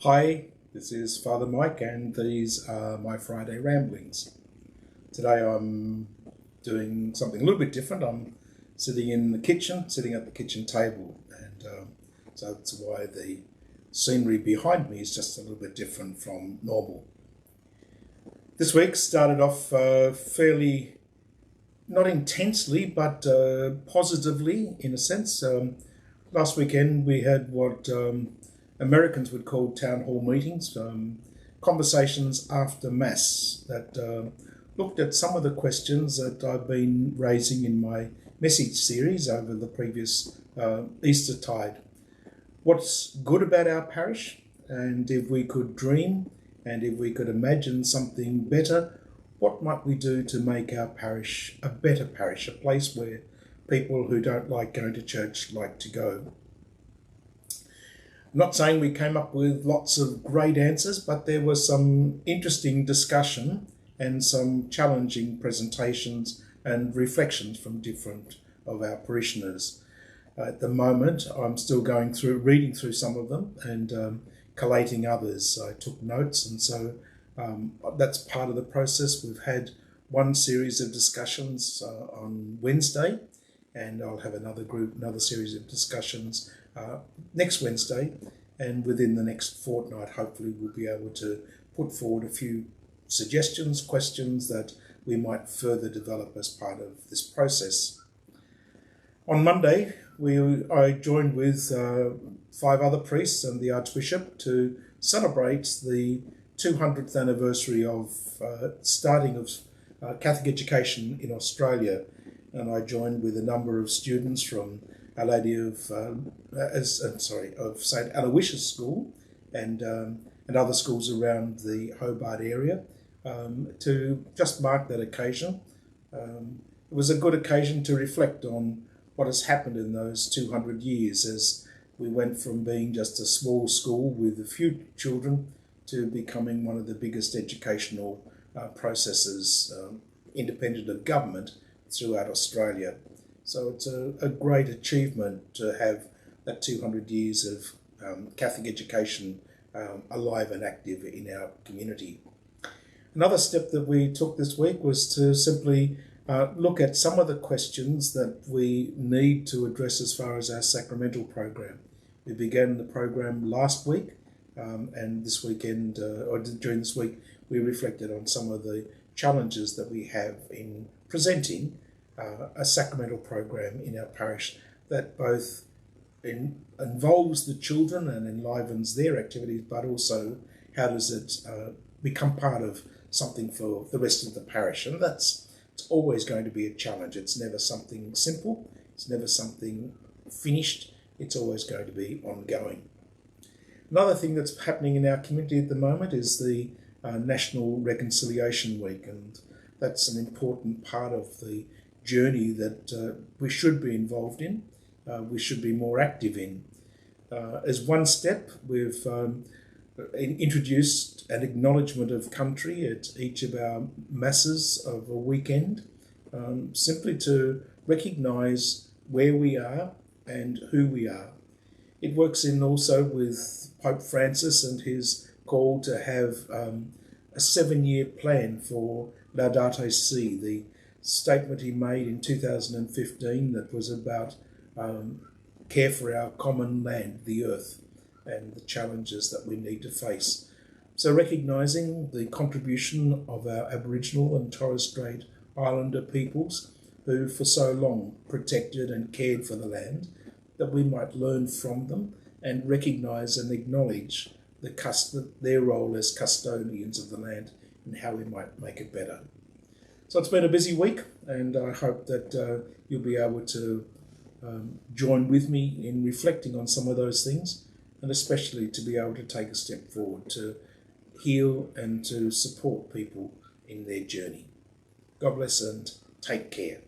Hi, this is Father Mike and these are my Friday ramblings. Today I'm doing something a little bit different. I'm sitting in the kitchen, sitting at the kitchen table, and so that's why the scenery behind me is just a little bit different from normal. This week started off fairly, not intensely, but positively in a sense. Last weekend we had what Americans would call town hall meetings, conversations after Mass that looked at some of the questions that I've been raising in my message series over the previous Eastertide. What's good about our parish, and if we could dream and if we could imagine something better, what might we do to make our parish a better parish, a place where people who don't like going to church like to go? I'm not saying we came up with lots of great answers, but there was some interesting discussion and some challenging presentations and reflections from different of our parishioners. At the moment, I'm still reading through some of them and collating others. I took notes, and so that's part of the process. We've had one series of discussions on Wednesday, and I'll have another series of discussions next Wednesday, and within the next fortnight, hopefully we'll be able to put forward a few suggestions, questions that we might further develop as part of this process. On Monday, I joined with 5 other priests and the Archbishop to celebrate the 200th anniversary of starting of Catholic education in Australia, and I joined with a number of students from Our Lady of St Aloysius School and other schools around the Hobart area to just mark that occasion. It was a good occasion to reflect on what has happened in those 200 years as we went from being just a small school with a few children to becoming one of the biggest educational processes independent of government throughout Australia. So it's a great achievement to have that 200 years of Catholic education alive and active in our community. Another step that we took this week was to simply look at some of the questions that we need to address as far as our sacramental program. We began the program last week, and this weekend, or during this week, we reflected on some of the challenges that we have in presenting a sacramental program in our parish that both involves the children and enlivens their activities, but also how does it become part of something for the rest of the parish. And it's always going to be a challenge. It's never something simple. It's never something finished. It's always going to be ongoing. Another thing that's happening in our community at the moment is the National Reconciliation Week, and that's an important part of the journey that we should be involved in, we should be more active in. As one step, we've introduced an acknowledgement of country at each of our masses of a weekend, simply to recognise where we are and who we are. It works in also with Pope Francis and his call to have a 7-year plan for Laudate Si, the statement he made in 2015 that was about care for our common land, the earth, and the challenges that we need to face. So recognising the contribution of our Aboriginal and Torres Strait Islander peoples who for so long protected and cared for the land, that we might learn from them and recognise and acknowledge their role as custodians of the land and how we might make it better. So it's been a busy week, and I hope that you'll be able to join with me in reflecting on some of those things, and especially to be able to take a step forward to heal and to support people in their journey. God bless and take care.